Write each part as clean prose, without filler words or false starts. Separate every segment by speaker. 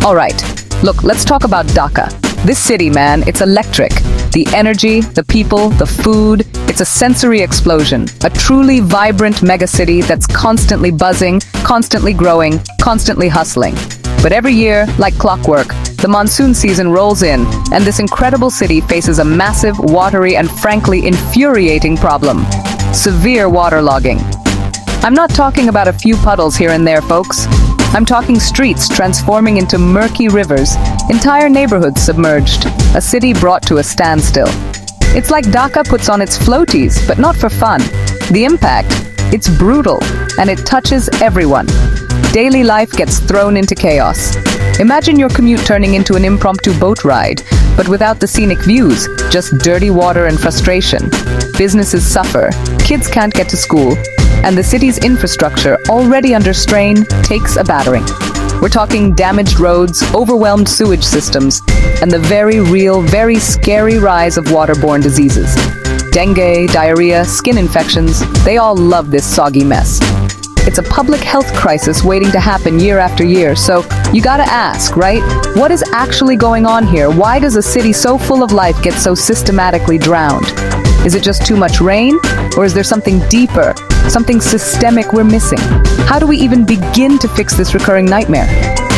Speaker 1: Alright, look, let's talk about Dhaka. This city, man, it's electric. The energy, the people, the food, it's a sensory explosion. A truly vibrant megacity that's constantly buzzing, constantly growing, constantly hustling. But every year, like clockwork, the monsoon season rolls in, and this incredible city faces a massive, watery, and frankly infuriating problem. Severe waterlogging. I'm not talking about a few puddles here and there, folks. I'm talking streets transforming into murky rivers, entire neighborhoods submerged, a city brought to a standstill. It's like Dhaka puts on its floaties, but not for fun. The impact, it's brutal, and it touches everyone. Daily life gets thrown into chaos. Imagine your commute turning into an impromptu boat ride, but without the scenic views, just dirty water and frustration. Businesses suffer, kids can't get to school, and the city's infrastructure, already under strain, takes a battering. We're talking damaged roads, overwhelmed sewage systems, and the very real, very scary rise of waterborne diseases. Dengue, diarrhea, skin infections, they all love this soggy mess. It's a public health crisis waiting to happen year after year, so you gotta ask, right? What is actually going on here? Why does a city so full of life get so systematically drowned? Is it just too much rain? Or is there something deeper, something systemic we're missing? How do we even begin to fix this recurring nightmare?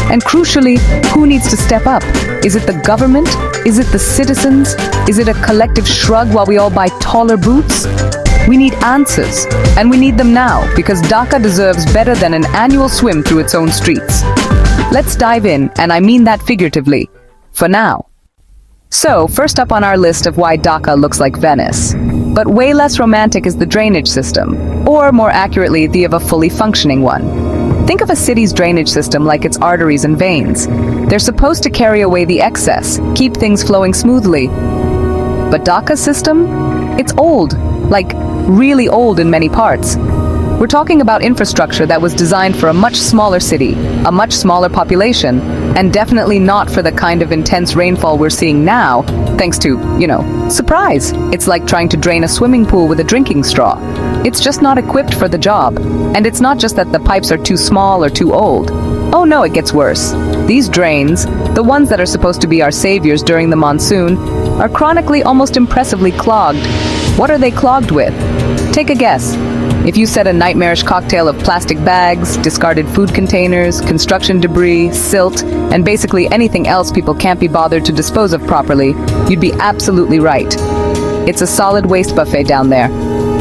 Speaker 1: And crucially, who needs to step up? Is it the government? Is it the citizens? Is it a collective shrug while we all buy taller boots? We need answers, and we need them now, because Dhaka deserves better than an annual swim through its own streets. Let's dive in, and I mean that figuratively, for now. So, first up on our list of why Dhaka looks like Venice. But way less romantic is the drainage system, or more accurately, the of a fully functioning one. Think of a city's drainage system like its arteries and veins. They're supposed to carry away the excess, keep things flowing smoothly. But Dhaka's system? It's old, like really old in many parts. We're talking about infrastructure that was designed for a much smaller city, a much smaller population, and definitely not for the kind of intense rainfall we're seeing now, thanks to, surprise. It's like trying to drain a swimming pool with a drinking straw. It's just not equipped for the job. And it's not just that the pipes are too small or too old. Oh no, it gets worse. These drains, the ones that are supposed to be our saviors during the monsoon, are chronically, almost impressively clogged. What are they clogged with? Take a guess. If you said a nightmarish cocktail of plastic bags, discarded food containers, construction debris, silt, and basically anything else people can't be bothered to dispose of properly, you'd be absolutely right. It's a solid waste buffet down there.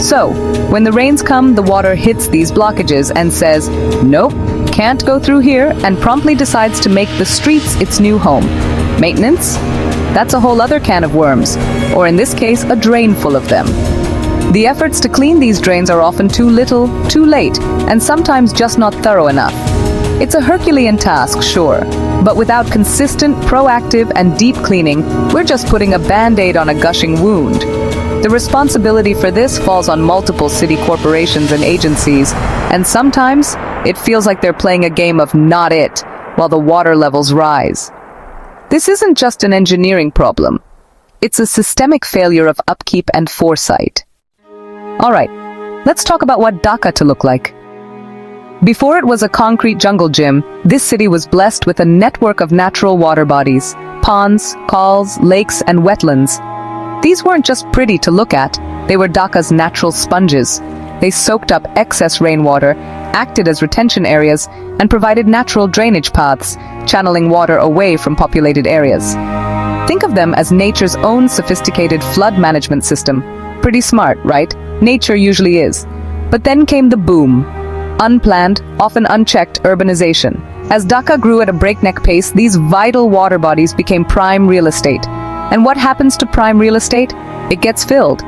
Speaker 1: So, when the rains come, the water hits these blockages and says, nope, can't go through here, and promptly decides to make the streets its new home. Maintenance? That's a whole other can of worms, or in this case, a drain full of them. The efforts to clean these drains are often too little, too late, and sometimes just not thorough enough. It's a Herculean task, sure, but without consistent, proactive, and deep cleaning, we're just putting a band-aid on a gushing wound. The responsibility for this falls on multiple city corporations and agencies, and sometimes it feels like they're playing a game of not it while the water levels rise. This isn't just an engineering problem. It's a systemic failure of upkeep and foresight. Alright, let's talk about what Dhaka to look like. Before it was a concrete jungle gym, this city was blessed with a network of natural water bodies, ponds, calls, lakes, and wetlands. These weren't just pretty to look at, they were Dhaka's natural sponges. They soaked up excess rainwater, acted as retention areas, and provided natural drainage paths, channeling water away from populated areas. Think of them as nature's own sophisticated flood management system. Pretty smart, right? Nature usually is. But then came the boom. Unplanned, often unchecked urbanization. As Dhaka grew at a breakneck pace, these vital water bodies became prime real estate. And what happens to prime real estate? It gets filled.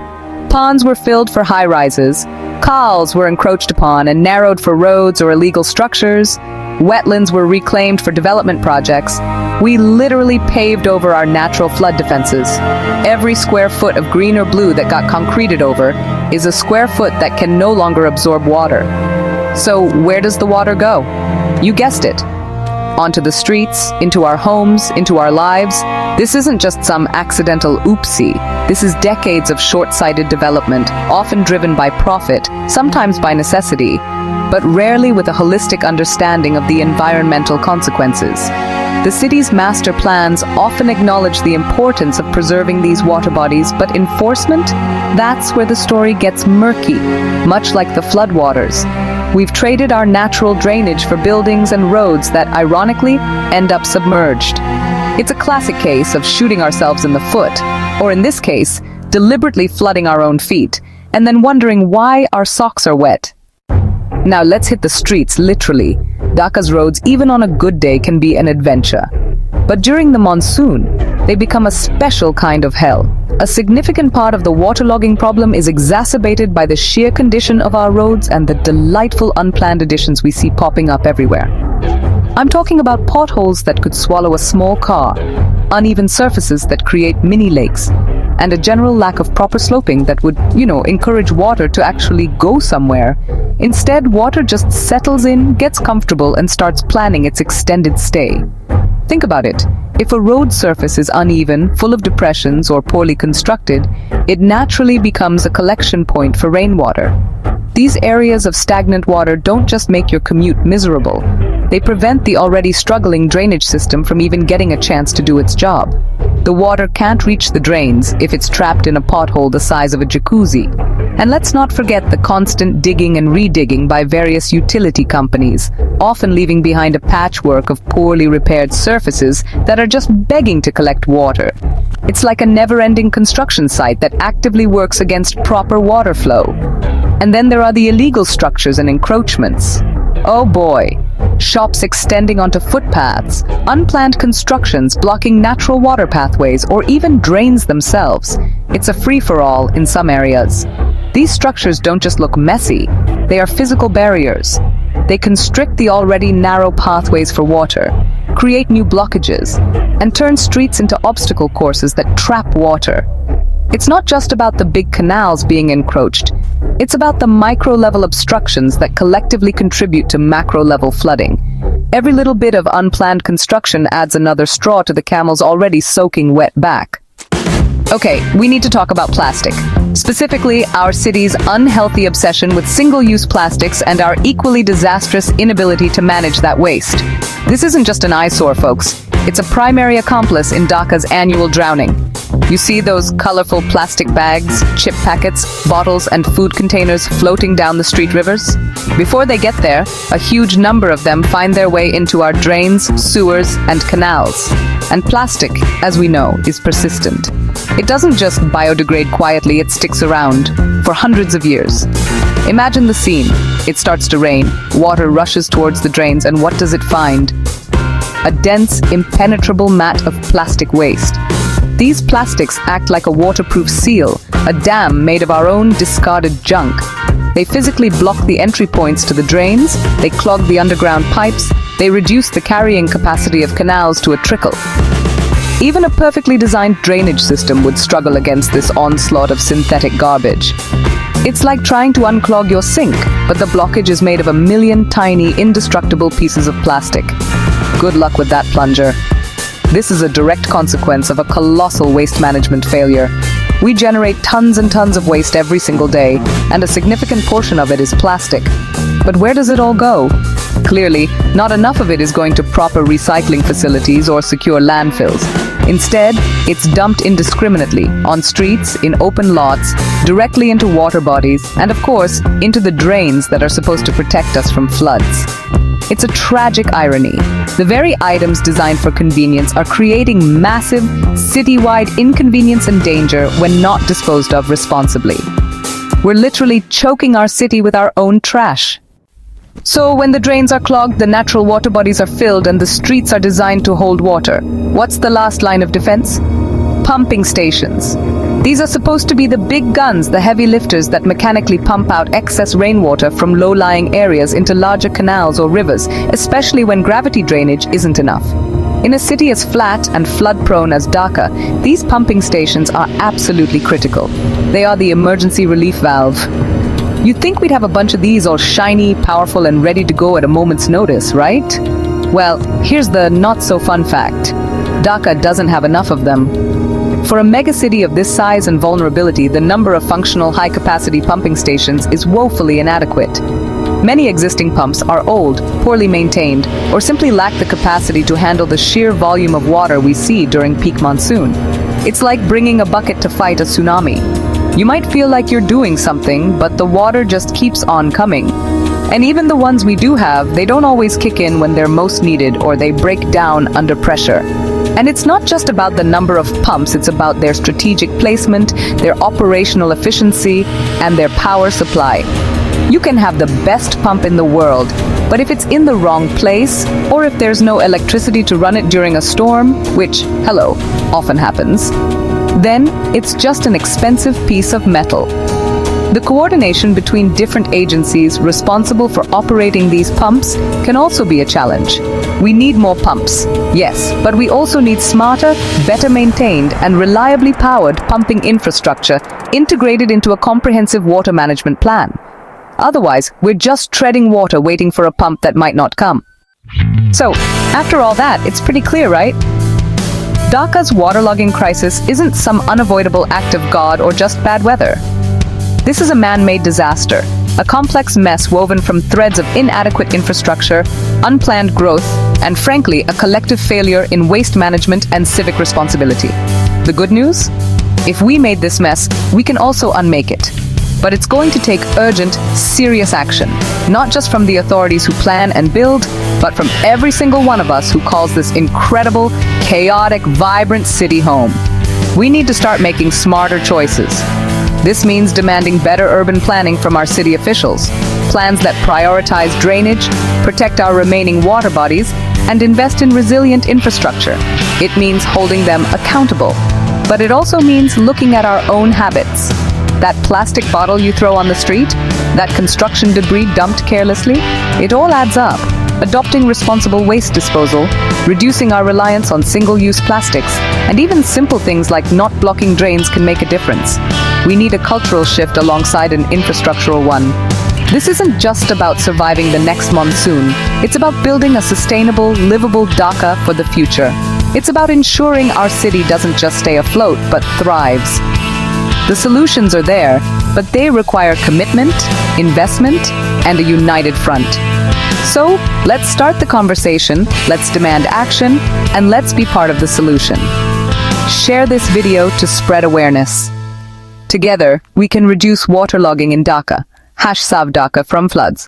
Speaker 1: Ponds were filled for high-rises. Khals were encroached upon and narrowed for roads or illegal structures. Wetlands were reclaimed for development projects. We literally paved over our natural flood defenses. Every square foot of green or blue that got concreted over is a square foot that can no longer absorb water. So where does the water go? You guessed it. Onto the streets, into our homes, into our lives. This isn't just some accidental oopsie. This is decades of short-sighted development, often driven by profit, sometimes by necessity, but rarely with a holistic understanding of the environmental consequences. The city's master plans often acknowledge the importance of preserving these water bodies, but enforcement? That's where the story gets murky, much like the floodwaters. We've traded our natural drainage for buildings and roads that, ironically, end up submerged. It's a classic case of shooting ourselves in the foot, or in this case, deliberately flooding our own feet, and then wondering why our socks are wet. Now let's hit the streets, literally. Dhaka's roads, even on a good day, can be an adventure. But during the monsoon, they become a special kind of hell. A significant part of the waterlogging problem is exacerbated by the sheer condition of our roads and the delightful unplanned additions we see popping up everywhere. I'm talking about potholes that could swallow a small car, uneven surfaces that create mini lakes, and a general lack of proper sloping that would, encourage water to actually go somewhere. Instead, water just settles in, gets comfortable, and starts planning its extended stay. Think about it. If a road surface is uneven, full of depressions, or poorly constructed, it naturally becomes a collection point for rainwater. These areas of stagnant water don't just make your commute miserable. They prevent the already struggling drainage system from even getting a chance to do its job. The water can't reach the drains if it's trapped in a pothole the size of a jacuzzi. And let's not forget the constant digging and redigging by various utility companies, often leaving behind a patchwork of poorly repaired surfaces that are just begging to collect water. It's like a never-ending construction site that actively works against proper water flow. And then there are the illegal structures and encroachments. Oh boy. Shops extending onto footpaths, unplanned constructions blocking natural water pathways, or even drains themselves. It's a free-for-all in some areas. These structures don't just look messy, they are physical barriers. They constrict the already narrow pathways for water, create new blockages, and turn streets into obstacle courses that trap water. It's not just about the big canals being encroached. It's about the micro-level obstructions that collectively contribute to macro-level flooding. Every little bit of unplanned construction adds another straw to the camel's already soaking wet back. Okay, we need to talk about plastic. Specifically, our city's unhealthy obsession with single-use plastics and our equally disastrous inability to manage that waste. This isn't just an eyesore, folks. It's a primary accomplice in Dhaka's annual drowning. You see those colorful plastic bags, chip packets, bottles, and food containers floating down the street rivers? Before they get there, a huge number of them find their way into our drains, sewers, and canals. And plastic, as we know, is persistent. It doesn't just biodegrade quietly, it sticks around for hundreds of years. Imagine the scene. It starts to rain, water rushes towards the drains, and what does it find? A dense, impenetrable mat of plastic waste. These plastics act like a waterproof seal, a dam made of our own discarded junk. They physically block the entry points to the drains, they clog the underground pipes, they reduce the carrying capacity of canals to a trickle. Even a perfectly designed drainage system would struggle against this onslaught of synthetic garbage. It's like trying to unclog your sink, but the blockage is made of a million tiny, indestructible pieces of plastic. Good luck with that, plunger. This is a direct consequence of a colossal waste management failure. We generate tons and tons of waste every single day, and a significant portion of it is plastic. But where does it all go? Clearly, not enough of it is going to proper recycling facilities or secure landfills. Instead, it's dumped indiscriminately, on streets, in open lots, directly into water bodies, and of course, into the drains that are supposed to protect us from floods. It's a tragic irony. The very items designed for convenience are creating massive, citywide inconvenience and danger when not disposed of responsibly. We're literally choking our city with our own trash. So when the drains are clogged, the natural water bodies are filled, and the streets are designed to hold water. What's the last line of defense? Pumping stations. These are supposed to be the big guns, the heavy lifters that mechanically pump out excess rainwater from low-lying areas into larger canals or rivers, especially when gravity drainage isn't enough. In a city as flat and flood-prone as Dhaka, these pumping stations are absolutely critical. They are the emergency relief valve. You'd think we'd have a bunch of these all shiny, powerful, and ready to go at a moment's notice, right? Well, here's the not-so-fun fact. Dhaka doesn't have enough of them. For a megacity of this size and vulnerability, the number of functional high-capacity pumping stations is woefully inadequate. Many existing pumps are old, poorly maintained, or simply lack the capacity to handle the sheer volume of water we see during peak monsoon. It's like bringing a bucket to fight a tsunami. You might feel like you're doing something, but the water just keeps on coming. And even the ones we do have, they don't always kick in when they're most needed, or they break down under pressure. And it's not just about the number of pumps, it's about their strategic placement, their operational efficiency, and their power supply. You can have the best pump in the world, but if it's in the wrong place, or if there's no electricity to run it during a storm, which, hello, often happens, then it's just an expensive piece of metal. The coordination between different agencies responsible for operating these pumps can also be a challenge. We need more pumps, yes, but we also need smarter, better maintained, and reliably powered pumping infrastructure integrated into a comprehensive water management plan. Otherwise, we're just treading water waiting for a pump that might not come. So, after all that, it's pretty clear, right? Dhaka's waterlogging crisis isn't some unavoidable act of God or just bad weather. This is a man-made disaster, a complex mess woven from threads of inadequate infrastructure, unplanned growth, and frankly, a collective failure in waste management and civic responsibility. The good news? If we made this mess, we can also unmake it. But it's going to take urgent, serious action, not just from the authorities who plan and build, but from every single one of us who calls this incredible, chaotic, vibrant city home. We need to start making smarter choices. This means demanding better urban planning from our city officials, plans that prioritize drainage, protect our remaining water bodies, and invest in resilient infrastructure. It means holding them accountable. But it also means looking at our own habits. That plastic bottle you throw on the street, that construction debris dumped carelessly, it all adds up. Adopting responsible waste disposal, reducing our reliance on single-use plastics, and even simple things like not blocking drains can make a difference. We need a cultural shift alongside an infrastructural one. This isn't just about surviving the next monsoon. It's about building a sustainable, livable Dhaka for the future. It's about ensuring our city doesn't just stay afloat, but thrives. The solutions are there, but they require commitment, investment, and a united front. So, let's start the conversation, let's demand action, and let's be part of the solution. Share this video to spread awareness. Together, we can reduce waterlogging in Dhaka. #SaveDhaka from floods.